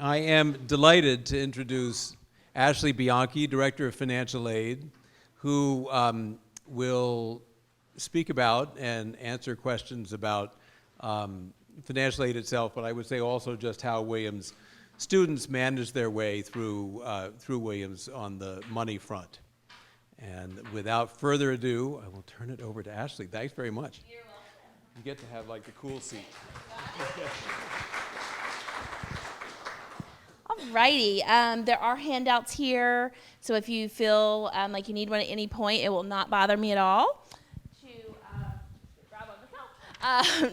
I am delighted to introduce Ashley Bianchi, Director of Financial Aid, who will speak about and answer questions about financial aid itself, but I would say also just how Williams students manage their way through Williams on the money front. And without further ado, I will turn it over to Ashley. Thanks very much. You're welcome. You get to have like the cool seat. Alrighty, there are handouts here, so if you feel like you need one at any point, it will not bother me at all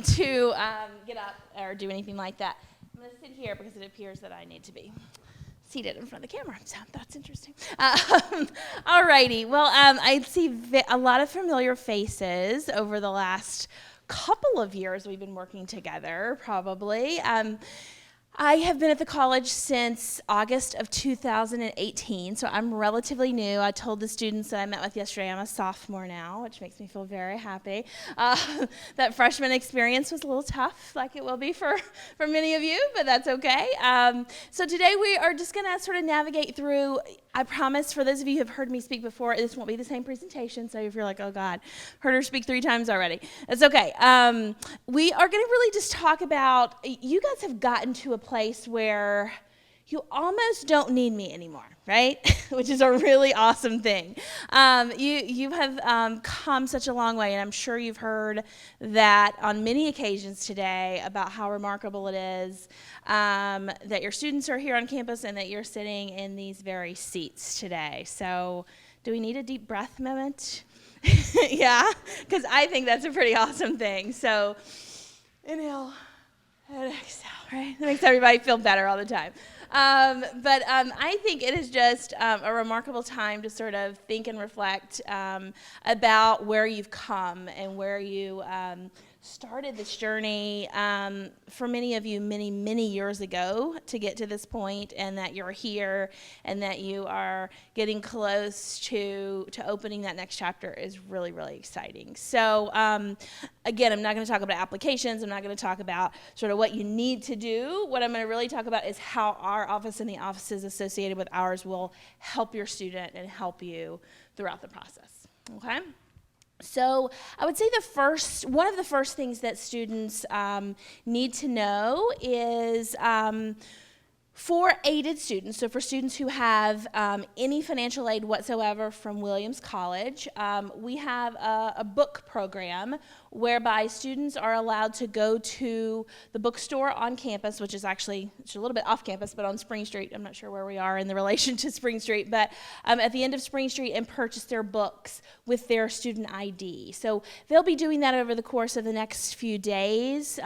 to get up or do anything like that. I'm going to sit here because it appears that I need to be seated in front of the camera, so that's interesting. Alrighty, well, I see a lot of familiar faces over the last couple of years we've been working together, probably. I have been at the college since August of 2018, so I'm relatively new. I told the students that I met with yesterday I'm a sophomore now, which makes me feel very happy. That freshman experience was a little tough, like it will be for many of you, but that's okay. So today we are just going to sort of navigate through. I promise, for those of you who have heard me speak before, this won't be the same presentation, so if you're like, oh God, heard her speak 3 times already, it's okay. We are going to really just talk about, you guys have gotten to a place where you almost don't need me anymore, right? Which is a really awesome thing. You have come such a long way, and I'm sure you've heard that on many occasions today about how remarkable it is that your students are here on campus and that you're sitting in these very seats today. So do we need a deep breath moment? Yeah, because I think that's a pretty awesome thing. So inhale and exhale, right? That makes everybody feel better all the time. But I think it is just a remarkable time to sort of think and reflect about where you've come and where you started this journey for many of you many years ago to get to this point, and that you're here and that you are getting close to opening that next chapter is really, really exciting. So again, I'm not going to talk about applications. I'm not going to talk about sort of what you need to do. What I'm going to really talk about is how our office and the offices associated with ours will help your student and help you throughout the process. Okay? So I would say one of the first things that students need to know is for aided students, so for students who have any financial aid whatsoever from Williams College, we have a book program whereby students are allowed to go to the bookstore on campus, which is actually it's a little bit off campus, but on Spring Street. I'm not sure where we are in the relation to Spring Street, but at the end of Spring Street, and purchase their books with their student ID. So they'll be doing that over the course of the next few days.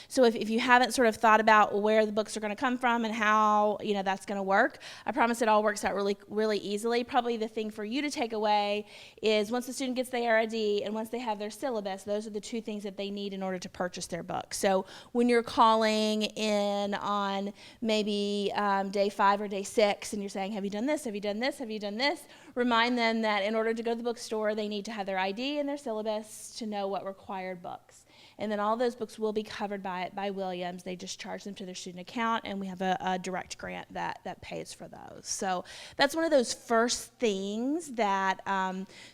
So if you haven't sort of thought about where the books are going to come from and how that's going to work, I promise it all works out really, really easily. Probably the thing for you to take away is once the student gets their ID and once they have their syllabus, those are the 2 things that they need in order to purchase their book. So when you're calling in on maybe day 5 or day 6 and you're saying, have you done this, have you done this, have you done this, remind them that in order to go to the bookstore, they need to have their ID and their syllabus to know what required books. And then all those books will be covered by Williams. They just charge them to their student account, and we have a direct grant that pays for those. So that's one of those first things that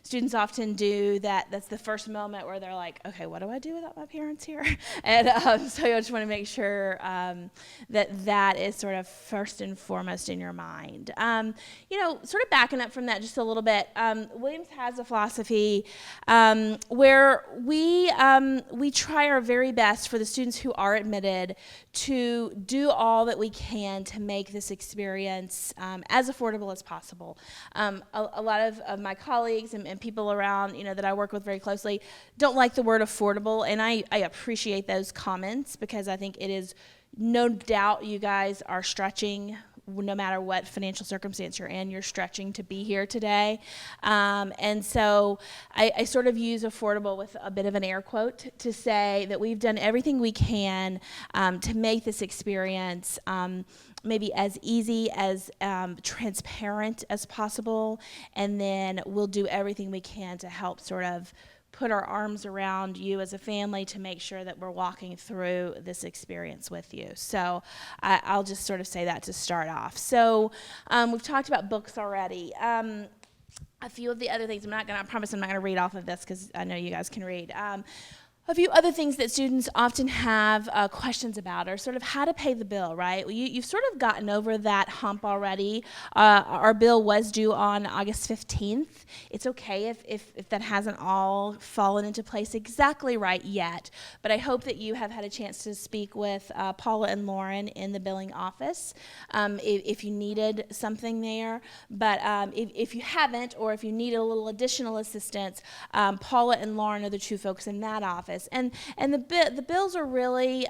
students often do. That's the first moment where they're like, okay, what do I do without my parents here? And so I just want to make sure that is sort of first and foremost in your mind. Sort of backing up from that just a little bit, Williams has a philosophy where we try our very best for the students who are admitted to do all that we can to make this experience as affordable as possible. A lot of my colleagues and people around that I work with very closely don't like the word affordable, and I appreciate those comments because I think it is no doubt you guys are stretching. No matter what financial circumstance you're in, you're stretching to be here today. And so I sort of use affordable with a bit of an air quote to say that we've done everything we can to make this experience maybe as easy, as transparent as possible, and then we'll do everything we can to help sort of put our arms around you as a family to make sure that we're walking through this experience with you. So I'll just sort of say that to start off. So we've talked about books already. A few of the other things, I promise I'm not going to read off of this because I know you guys can read. A few other things that students often have questions about are sort of how to pay the bill, right? You've sort of gotten over that hump already. Our bill was due on August 15th. It's okay if that hasn't all fallen into place exactly right yet, but I hope that you have had a chance to speak with Paula and Lauren in the billing office if you needed something there. But if you haven't, or if you need a little additional assistance, Paula and Lauren are the two folks in that office. And the bills are really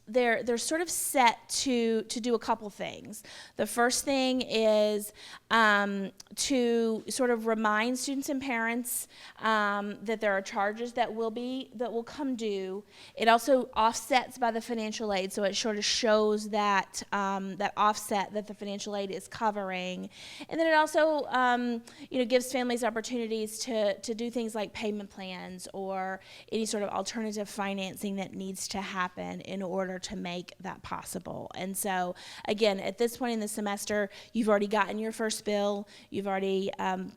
they're sort of set to do a couple things. The first thing is to sort of remind students and parents that there are charges that will come due. It also offsets by the financial aid, so it sort of shows that that offset that the financial aid is covering. And then it also gives families opportunities to do things like payment plans or any sort of alternative financing that needs to happen in order to make that possible. And so, again, at this point in the semester, you've already gotten your first bill. You've already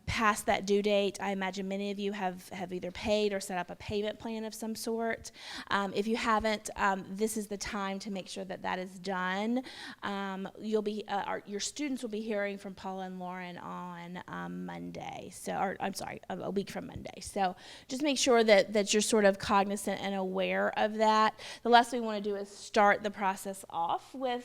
passed that due date. I imagine many of you have either paid or set up a payment plan of some sort. If you haven't, this is the time to make sure that that is done. Your students will be hearing from Paula and Lauren on Monday. A week from Monday. So just make sure that you're sort of cognizant and aware of that. The last thing we want to do is start the process off with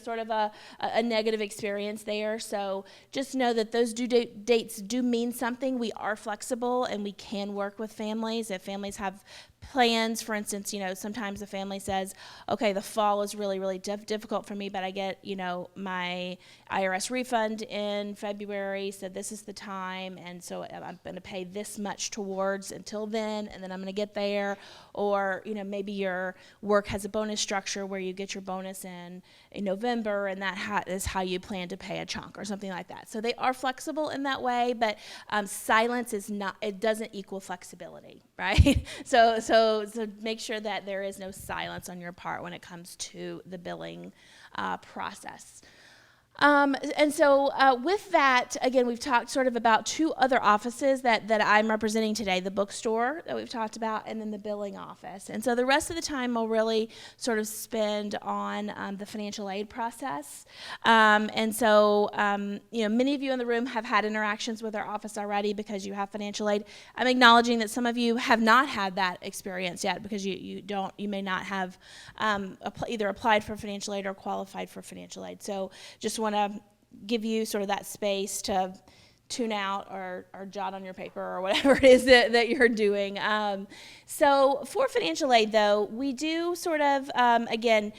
sort of a negative experience there. So just know that those due dates do mean something. We are flexible and we can work with families. If families have plans, for instance, sometimes the family says, okay, the fall is really, really difficult for me, but I get, my IRS refund in February, so this is the time, and so I'm going to pay this much towards until then, and then I'm going to get there. Or, maybe your work has a bonus structure where you get your bonus in November, and that is how you plan to pay a chunk or something like that. So they are flexible in that way, but silence doesn't equal flexibility, right? So make sure that there is no silence on your part when it comes to the billing process. And so with that, again, we've talked sort of about two other offices that I'm representing today, the bookstore that we've talked about, and then the billing office. And so the rest of the time we'll really sort of spend on the financial aid process. And so, many of you in the room have had interactions with our office already because you have financial aid. I'm acknowledging that some of you have not had that experience yet because you may not have either applied for financial aid or qualified for financial aid. So just want to give you sort of that space to tune out or jot on your paper or whatever it is that you're doing. So for financial aid, though, we do sort of, again,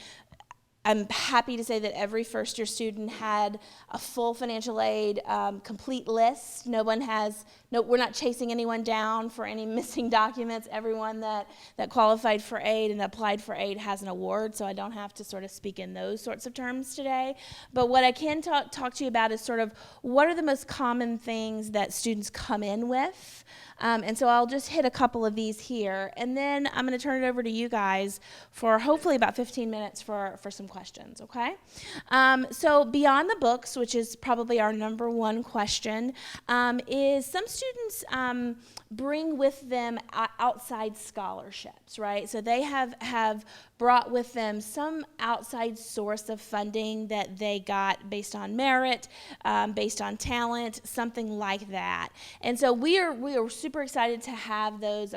I'm happy to say that every first-year student had a full financial aid complete list. We're not chasing anyone down for any missing documents. Everyone that qualified for aid and applied for aid has an award, so I don't have to sort of speak in those sorts of terms today. But what I can talk to you about is sort of what are the most common things that students come in with. And so I'll just hit a couple of these here, and then I'm going to turn it over to you guys for hopefully about 15 minutes for some questions, okay? So beyond the books, which is probably our number one question, is some students bring with them outside scholarships, right? So they have brought with them some outside source of funding that they got based on merit, based on talent, something like that. And so we are super excited to have those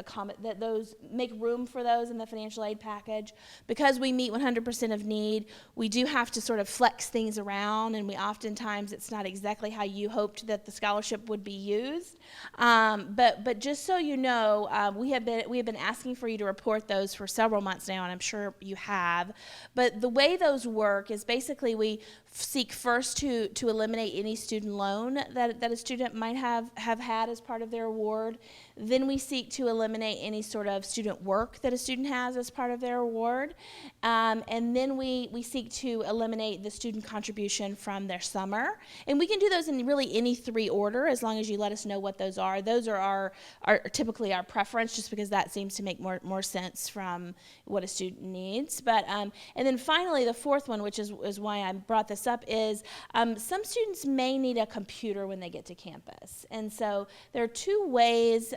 make room for those in the financial aid package. Because we meet 100% of need, we do have to sort of flex things around, and oftentimes it's not exactly how you hoped that the scholarship would be used. But just so you know, we have been asking for you to report those for several months now, and I'm sure you have. But the way those work is basically we seek first to eliminate any student loan that a student might have had as part of their award. Then we seek to eliminate any sort of student work that a student has as part of their award. And then we seek to eliminate the student contribution from their summer. And we can do those in really any three order as long as you let us know what those are. Those are typically our preference, just because that seems to make more sense from what a student needs. But and then finally, the fourth one, which is why I brought this up, is some students may need a computer when they get to campus. And so there are two ways,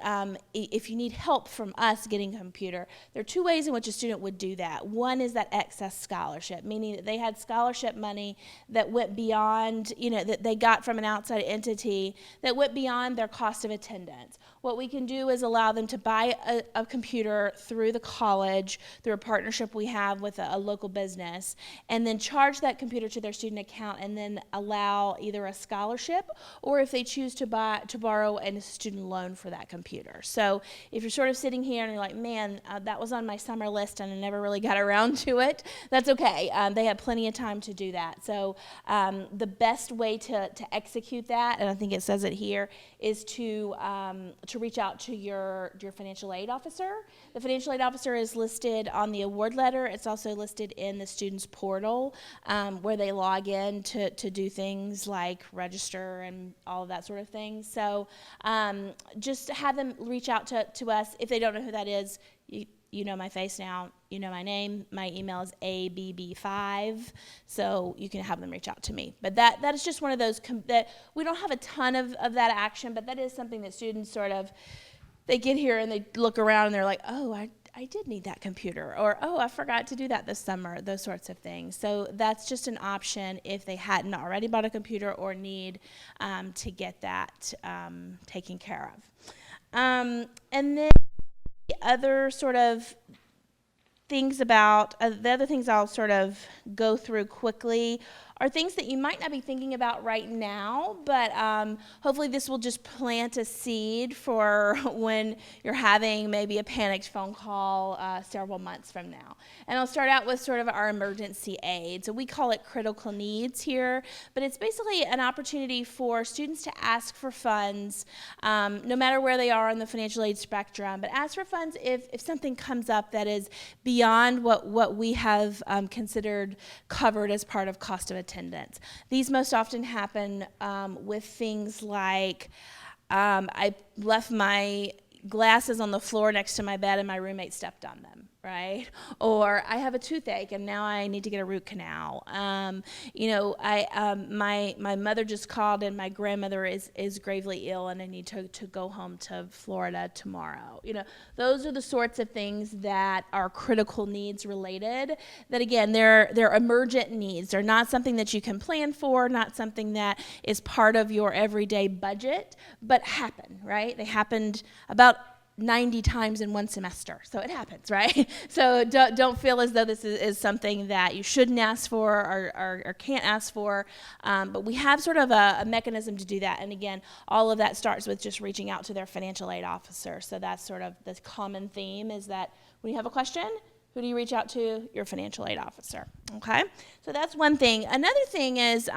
if you need help from us getting a computer, there are two ways in which a student would do that. One is that excess scholarship, meaning that they had scholarship money that went beyond, that they got from an outside entity that went beyond their cost of attendance. What we can do is allow them to buy a computer through the college, through a partnership we have with a local business, and then charge that computer to their student account, and then allow either a scholarship or, if they choose to borrow a student loan for that computer. So if you're sort of sitting here and you're like, man, that was on my summer list and I never really got around to it, that's okay. They have plenty of time to do that. So the best way to execute that, and I think it says it here, is to reach out to your financial aid officer. The financial aid officer is listed on the award letter. It's also listed in the student's portal, where they log in to do things like register and all of that sort of thing. So just have them reach out to us. If they don't know who that is, you know my face now, you know my name. My email is ABB5, so you can have them reach out to me. But that is just one of those that we don't have a ton of that action, but that is something that students sort of, they get here and they look around and they're like, oh, I did need that computer, or oh, I forgot to do that this summer, those sorts of things. So that's just an option if they hadn't already bought a computer or need to get that taken care of. And then the other sort of things about, the other things I'll sort of go through quickly are things that you might not be thinking about right now, but hopefully this will just plant a seed for when you're having maybe a panicked phone call several months from now. And I'll start out with sort of our emergency aid. So we call it critical needs here, but it's basically an opportunity for students to ask for funds, no matter where they are on the financial aid spectrum, but ask for funds if something comes up that is beyond what we have considered covered as part of cost of attendance. These most often happen with things like I left my glasses on the floor next to my bed and my roommate stepped on them, right? Or I have a toothache and now I need to get a root canal. My mother just called and my grandmother is gravely ill and I need to go home to Florida tomorrow. Those are the sorts of things that are critical needs related, that again, they're emergent needs. They're not something that you can plan for, not something that is part of your everyday budget, but happen, right? They happened about 90 times in one semester, so it happens, right? So don't feel as though this is something that you shouldn't ask for or can't ask for, but we have sort of a mechanism to do that. And again, all of that starts with just reaching out to their financial aid officer. So that's sort of the common theme, is that when you have a question, who do you reach out to? Your financial aid officer, okay? So that's one thing. Another thing is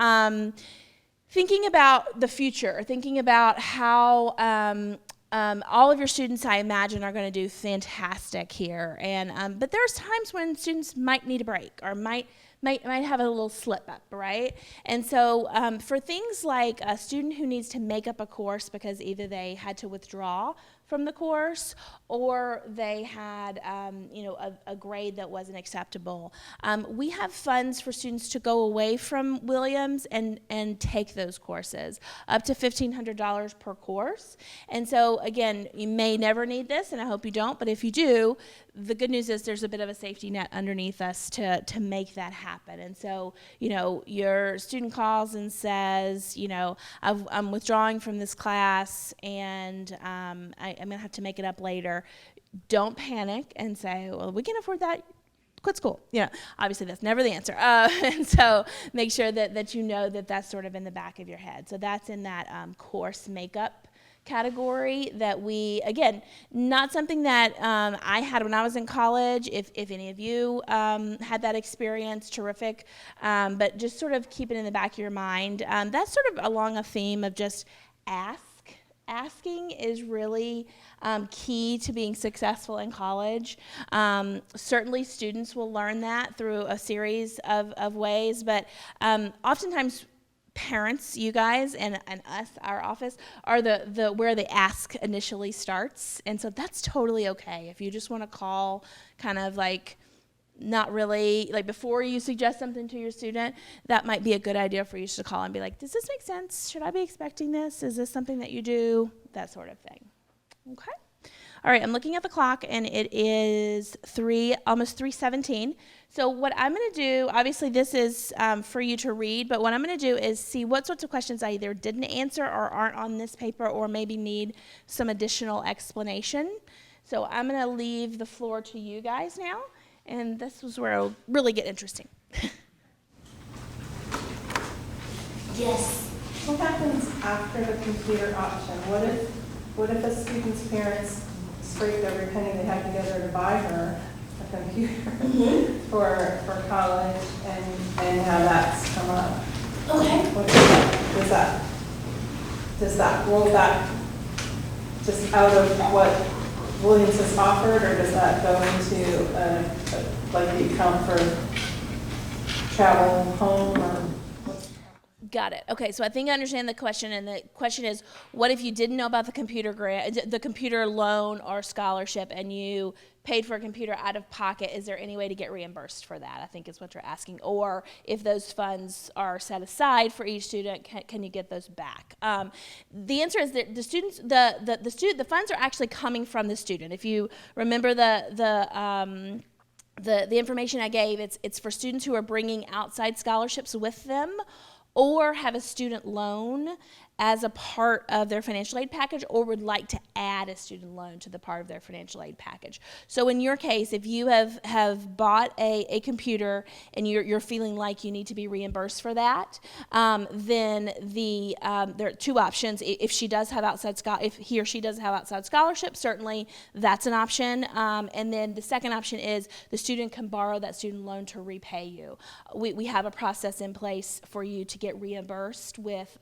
thinking about the future, thinking about how all of your students, I imagine, are going to do fantastic here, and but there's times when students might need a break or might have a little slip up, right? And so for things like a student who needs to make up a course because either they had to withdraw from the course or they had a grade that wasn't acceptable, we have funds for students to go away from Williams and take those courses, up to $1,500 per course. And so again, you may never need this, and I hope you don't, but if you do, the good news is there's a bit of a safety net underneath us to make that happen. And so, your student calls and says, I'm withdrawing from this class and I'm going to have to make it up later. Don't panic and say, well, we can afford that. Quit school. Obviously that's never the answer. And so make sure that you know that that's sort of in the back of your head. So that's in that course makeup category that we, again, not something that I had when I was in college. If any of you had that experience, terrific. But just sort of keep it in the back of your mind. That's sort of along a theme of just ask. Asking is really key to being successful in college. Certainly students will learn that through a series of ways, but oftentimes parents, you guys, and us, our office, are the where the ask initially starts. And so that's totally okay. If you just want to call kind of like not really, like before you suggest something to your student, that might be a good idea for you to call and be like, does this make sense? Should I be expecting this? Is this something that you do? That sort of thing. Okay. All right, I'm looking at the clock, and it is almost 3:17. So what I'm going to do, obviously this is for you to read, but what I'm going to do is see what sorts of questions I either didn't answer or aren't on this paper or maybe need some additional explanation. So I'm going to leave the floor to you guys now. And this was where it'll really get interesting. Yes. What happens after the computer option? What if a student's parents scraped every penny they had together to buy her a computer for college, and now that's come up? Okay. What does that roll that just out of what Williams has offered, or does that go into like the account for travel home, or what's? Got it. Okay, so I think I understand the question, and the question is, what if you didn't know about the computer grant, the computer loan or scholarship, and you paid for a computer out of pocket? Is there any way to get reimbursed for that? I think is what you're asking. Or if those funds are set aside for each student, can you get those back? The answer is that the funds are actually coming from the student. If you remember the information I gave, it's for students who are bringing outside scholarships with them, or have a student loan as a part of their financial aid package, or would like to add a student loan to the part of their financial aid package. So in your case, if you have bought a computer and you're feeling like you need to be reimbursed for that, then there are two options. If he or she does have outside scholarship, certainly that's an option. And then the second option is the student can borrow that student loan to repay you. We have a process in place for you to get reimbursed with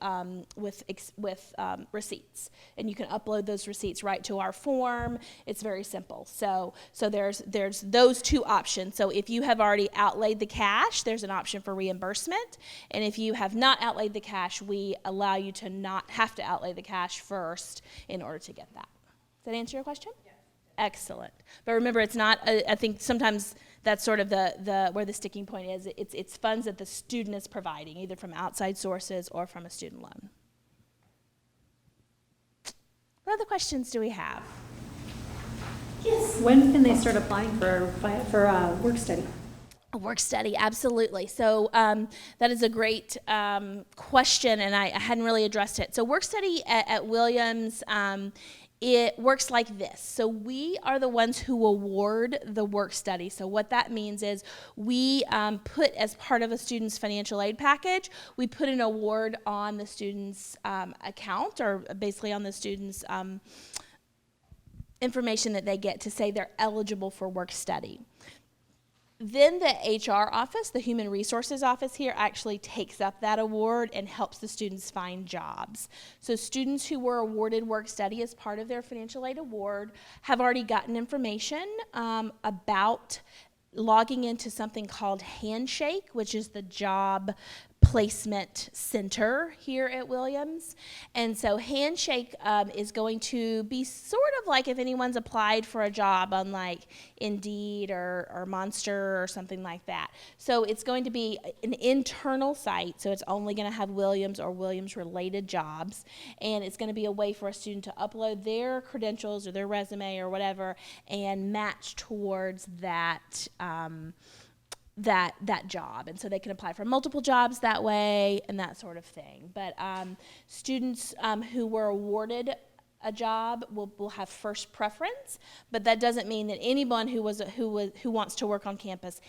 receipts, and you can upload those receipts right to our form. It's very simple. So there's those two options. So if you have already outlaid the cash, there's an option for reimbursement, and if you have not outlaid the cash, we allow you to not have to outlay the cash first in order to get that. Does that answer your question? Yes. Excellent. But remember, it's not. I think sometimes that's sort of the where the sticking point is. It's funds that the student is providing, either from outside sources or from a student loan. What other questions do we have? Yes. When can they start applying for work study? A work study, absolutely. So that is a great question, and I hadn't really addressed it. So work study at Williams, it works like this. So we are the ones who award the work study. So what that means is we put, as part of a student's financial aid package, we put an award on the student's account, or basically on the student's information that they get to say they're eligible for work study. Then the HR office, the Human Resources office here, actually takes up that award and helps the students find jobs. So students who were awarded work study as part of their financial aid award have already gotten information about logging into something called Handshake, which is the job placement center here at Williams. And so Handshake is going to be sort of like if anyone's applied for a job on like Indeed or Monster or something like that. So it's going to be an internal site, so it's only going to have Williams or Williams related jobs, and it's going to be a way for a student to upload their credentials or their resume or whatever and match towards that that job. And so they can apply for multiple jobs that way and that sort of thing. But students who were awarded a job will have first preference, but that doesn't mean that anyone who wants to work on campus,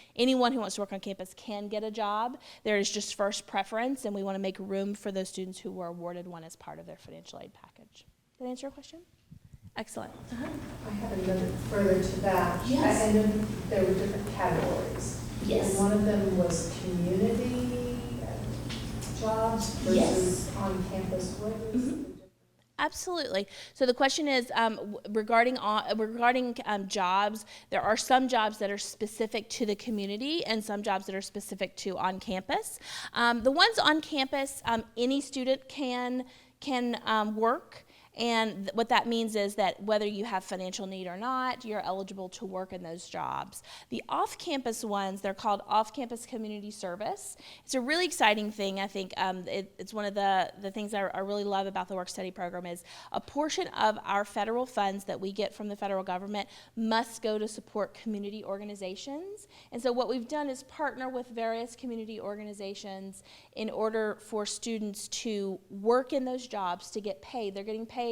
can get a job. There is just first preference, and we want to make room for those students who were awarded one as part of their financial aid package. Does that answer your question? Excellent. I have another further to that. Yes. I know there were different categories. Yes. And one of them was community jobs Yes. versus on campus. What is the difference? Absolutely. So the question is regarding jobs. There are some jobs that are specific to the community and some jobs that are specific to on campus. The ones on campus, any student can work. And what that means is that whether you have financial need or not, you're eligible to work in those jobs. The off-campus ones, they're called off-campus community service. It's a really exciting thing. I think it's one of the things I really love about the work-study program is a portion of our federal funds that we get from the federal government must go to support community organizations. And so what we've done is partner with various community organizations in order for students to work in those jobs to get paid. They're getting paid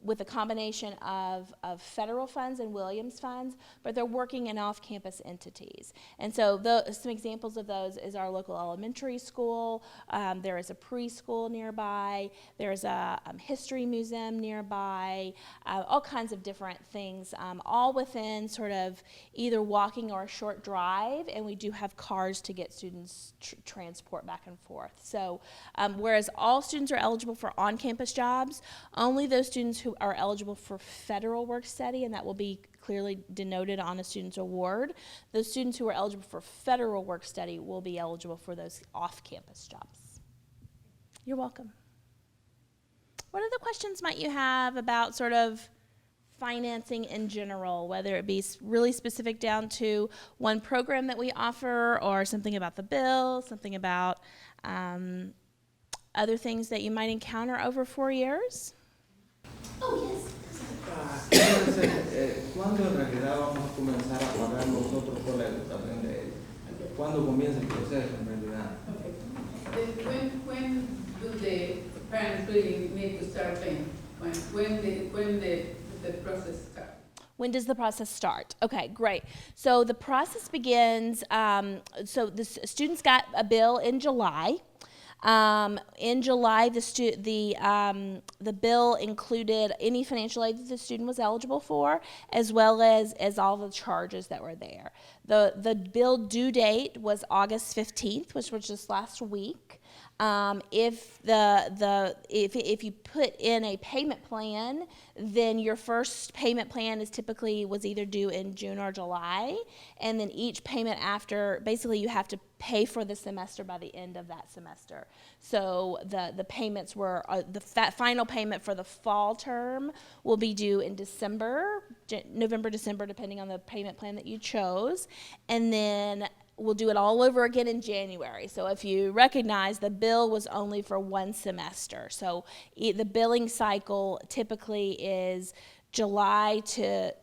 with a combination of federal funds and Williams funds, but they're working in off-campus entities. And so some examples of those is our local elementary school. There is a preschool nearby. There's a history museum nearby. All kinds of different things, all within sort of either walking or a short drive, and we do have cars to get students transport back and forth. So whereas all students are eligible for on-campus jobs, only those students who are eligible for federal work study, and that will be clearly denoted on a student's award. Those students who are eligible for federal work study will be eligible for those off-campus jobs. You're welcome. What other questions might you have about sort of financing in general, whether it be really specific down to one program that we offer or something about the bill, something about other things that you might encounter over 4 years? Oh, yes. ¿Cuándo en realidad vamos a comenzar a pagar nosotros colegios también de ellos? ¿Cuándo comienza el proceso en realidad? Okay. When do the parents really need to start paying? When the process starts? When does the process start? Okay, great. So the process begins, so the students got a bill in July. In July, the bill included any financial aid that the student was eligible for, as well as all the charges that were there. The bill due date was August 15th, which was just last week. If you put in a payment plan, then your first payment plan was either due in June or July, and then each payment after, basically you have to pay for the semester by the end of that semester. So the payments were, that final payment for the fall term will be due in December, November, December, depending on the payment plan that you chose, and then we'll do it all over again in January. So if you recognize, the bill was only for one semester. So the billing cycle typically is July to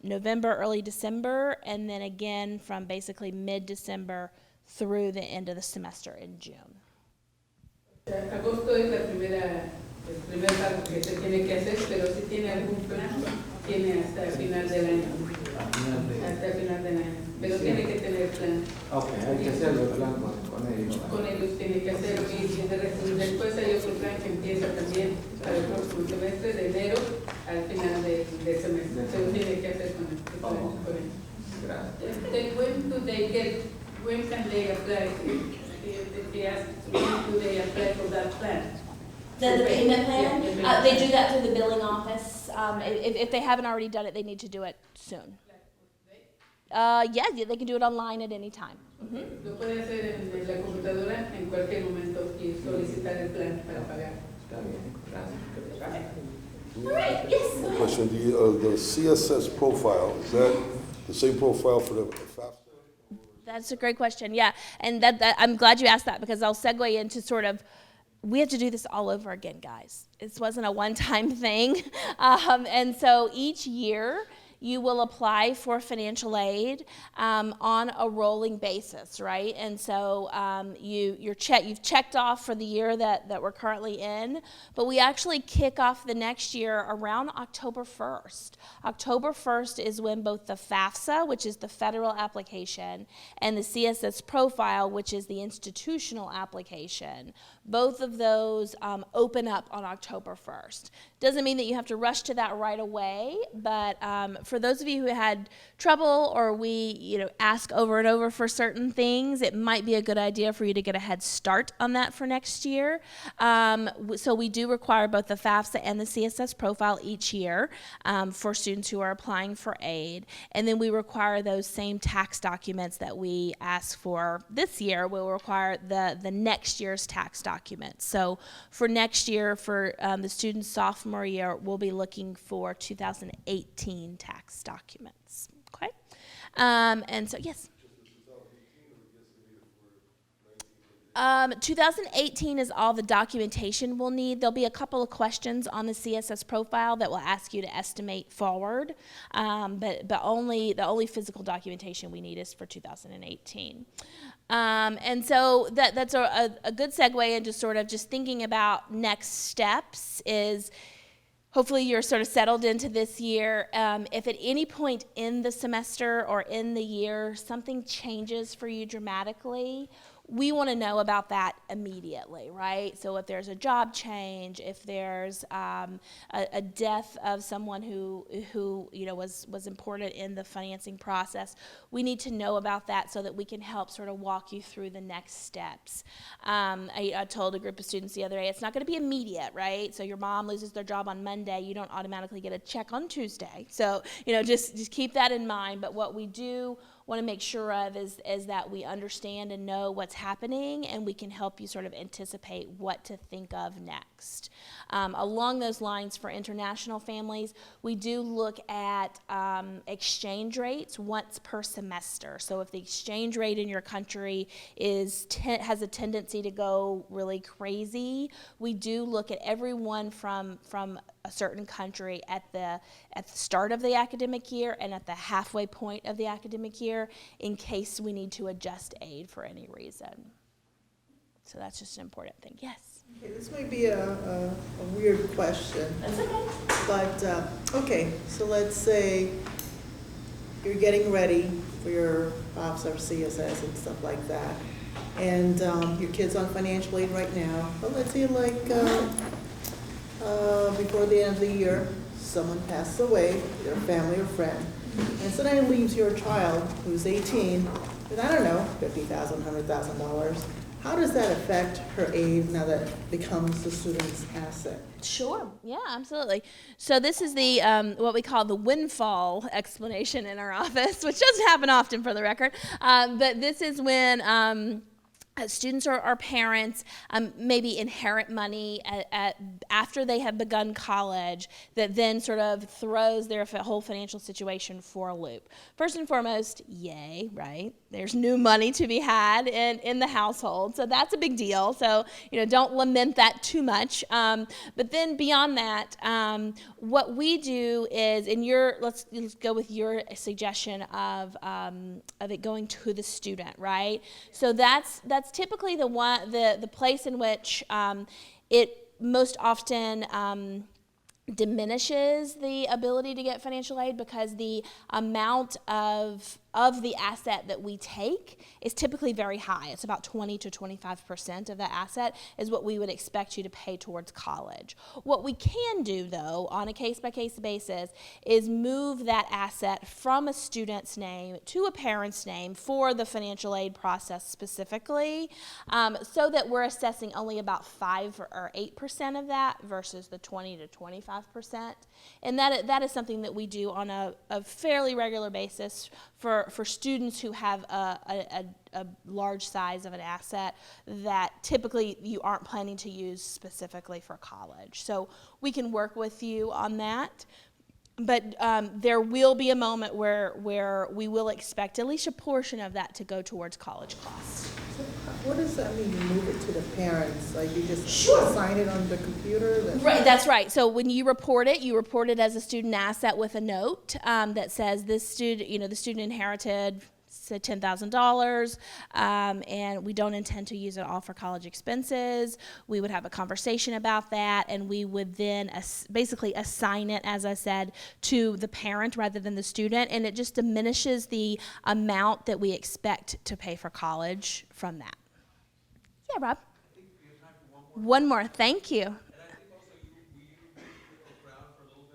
November, early December, and then again from basically mid-December through the end of the semester in June. Agosto es el primer pago que se tiene que hacer, pero si tiene algún plan, tiene hasta el final del año. Hasta el final del año. Pero tiene que tener plan. Ok, hay que hacerlo el plan con ellos. Con ellos tiene que hacerlo y después hay otro plan que empieza también para el próximo semestre, de enero al final del semestre. Se lo tiene que hacer con ellos. Gracias. When can they apply? If they ask, when do they apply for that plan? The payment plan? Yeah, the payment They do plan. that through the billing office. If they haven't already done it, they need to do it soon. Yeah, they can do it online at any time. Lo puede hacer en la computadora en cualquier momento y solicitar el plan para pagar. Está bien, gracias. All right, yes, go ahead. Question, the CSS profile, is that the same profile for the FAFSA? That's a great question, yeah. And that I'm glad you asked that because I'll segue into sort of, we have to do this all over again, guys. This wasn't a one-time thing. And so each year, you will apply for financial aid on a rolling basis, right? And so you've checked off for the year that we're currently in, but we actually kick off the next year around October 1st. October 1st is when both the FAFSA, which is the federal application, and the CSS profile, which is the institutional application, both of those open up on October 1st. Doesn't mean that you have to rush to that right away, but for those of you who had trouble or we ask over and over for certain things, it might be a good idea for you to get a head start on that for next year. So we do require both the FAFSA and the CSS profile each year for students who are applying for aid. And then we require those same tax documents that we ask for this year. We'll require the next year's tax documents. So for next year, for the student's sophomore year, we'll be looking for 2018 tax documents. Okay? And so, yes? 2018 is all the documentation we'll need. There'll be a couple of questions on the CSS profile that will ask you to estimate forward, but the only physical documentation we need is for 2018. And so that's a good segue into sort of just thinking about next steps is hopefully you're sort of settled into this year. If at any point in the semester or in the year something changes for you dramatically, we want to know about that immediately, right? So if there's a job change, if there's a death of someone who was important in the financing process, we need to know about that so that we can help sort of walk you through the next steps. I told a group of students the other day, it's not going to be immediate, right? So your mom loses their job on Monday, you don't automatically get a check on Tuesday. So just keep that in mind. But what we do want to make sure of is that we understand and know what's happening, and we can help you sort of anticipate what to think of next. Along those lines, for international families, we do look at exchange rates once per semester. So if the exchange rate in your country has a tendency to go really crazy, we do look at everyone from a certain country at the start of the academic year and at the halfway point of the academic year in case we need to adjust aid for any reason. So that's just an important thing. Yes? Okay, this might be a weird question. That's okay. But, okay, so let's say you're getting ready for your FOPS or CSS and stuff like that, and your kid's on financial aid right now, but let's say before the end of the year, someone passes away, either family or friend, and suddenly leaves your child who's 18 with, I don't know, $50,000, $100,000. How does that affect her aid now that it becomes the student's asset? Sure. Yeah, absolutely. So this is the what we call the windfall explanation in our office, which doesn't happen often for the record. But this is when students or parents maybe inherit money after they have begun college that then sort of throws their whole financial situation for a loop. First and foremost, yay, right? There's new money to be had in the household, so that's a big deal. So don't lament that too much. But then beyond that, what we do is, let's go with your suggestion of it going to the student, right? So that's typically the place in which it most often diminishes the ability to get financial aid, because the amount of the asset that we take is typically very high. It's about 20 to 25% of that asset is what we would expect you to pay towards college. What we can do, though, on a case-by-case basis, is move that asset from a student's name to a parent's name for the financial aid process specifically, so that we're assessing only about 5 or 8% of that versus the 20 to 25%. And that is something that we do on a fairly regular basis for students who have a large size of an asset that typically you aren't planning to use specifically for college. So we can work with you on that. But there will be a moment where we will expect at least a portion of that to go towards college costs. What does that mean, you move it to the parents? Like you just Sure. sign it on the computer? Right, that's right. So when you report it as a student asset with a note that says this student, the student inherited say $10,000, and we don't intend to use it all for college expenses. We would have a conversation about that, and we would then basically assign it, as I said, to the parent rather than the student, and it just diminishes the amount that we expect to pay for college from that. Yeah, Rob? One more, thank you.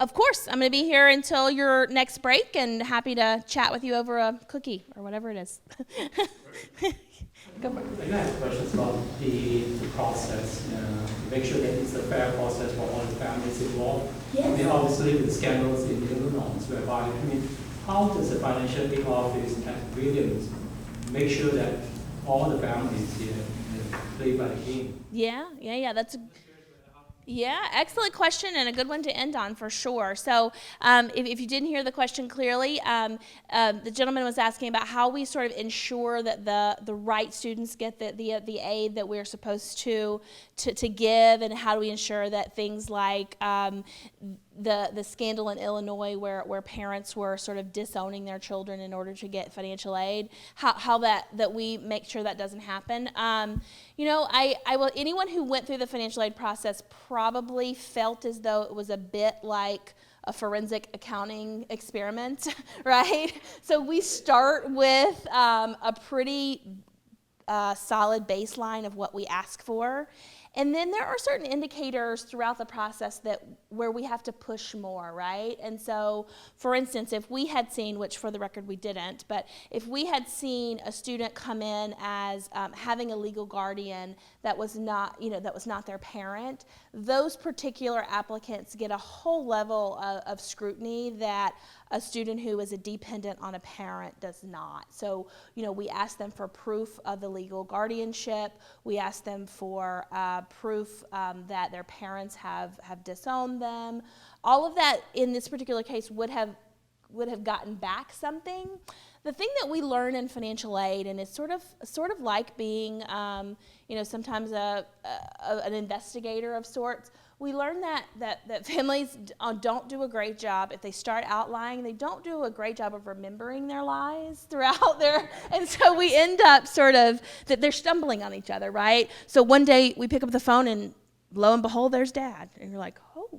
Of course, I'm going to be here until your next break and happy to chat with you over a cookie or whatever it is. Go for it. I have questions about the process, to make sure that it's a fair process for all the families involved. Yes. I mean, obviously with the scandals in Illinois, whereby, I mean, how does the financial aid office at Williams make sure that all the families here play by the game? Yeah, that's excellent question and a good one to end on for sure. So if you didn't hear the question clearly, the gentleman was asking about how we sort of ensure that the right students get the aid that we're supposed to give, and how do we ensure that things like the scandal in Illinois where parents were sort of disowning their children in order to get financial aid, how that we make sure that doesn't happen. Anyone who went through the financial aid process probably felt as though it was a bit like a forensic accounting experiment, right? So we start with a pretty solid baseline of what we ask for. And then there are certain indicators throughout the process where we have to push more, right? And so, for instance, if we had seen, which for the record we didn't, but if we had seen a student come in as having a legal guardian that was not their parent, those particular applicants get a whole level of scrutiny that a student who is a dependent on a parent does not. So, we ask them for proof of the legal guardianship. We ask them for proof that their parents have disowned them. All of that in this particular case would have gotten back something. The thing that we learn in financial aid, and it's sort of like being, sometimes an investigator of sorts. We learn that families don't do a great job. If they start out lying, they don't do a great job of remembering their lies throughout and so we end up sort of, that they're stumbling on each other, right? So one day we pick up the phone and lo and behold, there's dad. And you're like, oh,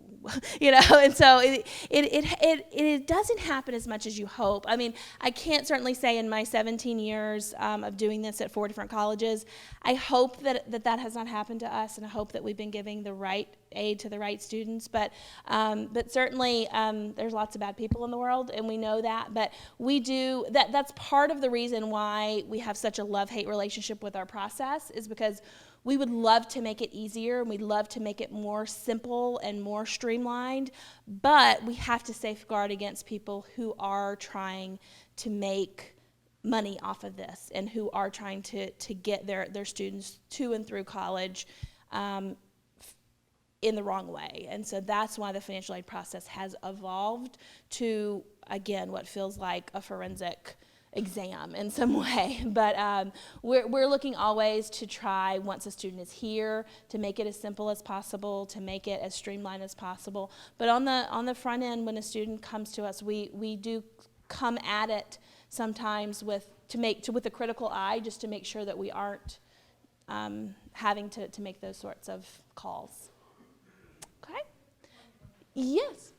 and so it doesn't happen as much as you hope. I mean, I can't certainly say in my 17 years of doing this at 4 different colleges, I hope that has not happened to us, and I hope that we've been giving the right aid to the right students. But certainly there's lots of bad people in the world, and we know that. But we do that's part of the reason why we have such a love-hate relationship with our process, is because we would love to make it easier, and we'd love to make it more simple and more streamlined, but we have to safeguard against people who are trying to make money off of this and who are trying to get their students to and through college in the wrong way. And so that's why the financial aid process has evolved to, again, what feels like a forensic exam in some way. But we're looking always to try, once a student is here, to make it as simple as possible, to make it as streamlined as possible. But on the front end, when a student comes to us, we do come at it sometimes with a critical eye, just to make sure that we aren't having to make those sorts of calls. Okay? Yes.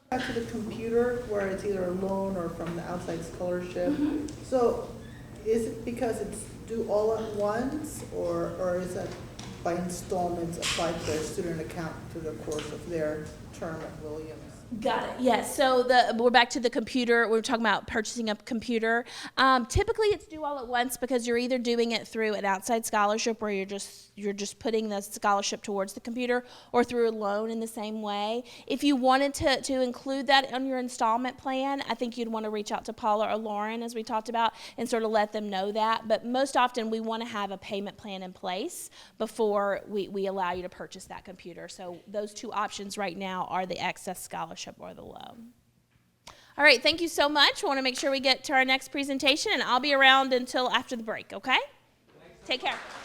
Back to the computer, where it's either a loan or from the outside scholarship. Mm-hmm. So is it because it's due all at once, or is that by installments applied to their student account through the course of their term at Williams? Got it. Yes. So we're back to the computer. We're talking about purchasing a computer. Typically, it's due all at once because you're either doing it through an outside scholarship, where you're just putting the scholarship towards the computer, or through a loan in the same way. If you wanted to include that on your installment plan, I think you'd want to reach out to Paula or Lauren, as we talked about, and sort of let them know that. But most often, we want to have a payment plan in place before we allow you to purchase that computer. So those two options right now are the excess scholarship or the loan. All right, thank you so much. I want to make sure we get to our next presentation, and I'll be around until after the break, okay? Take care.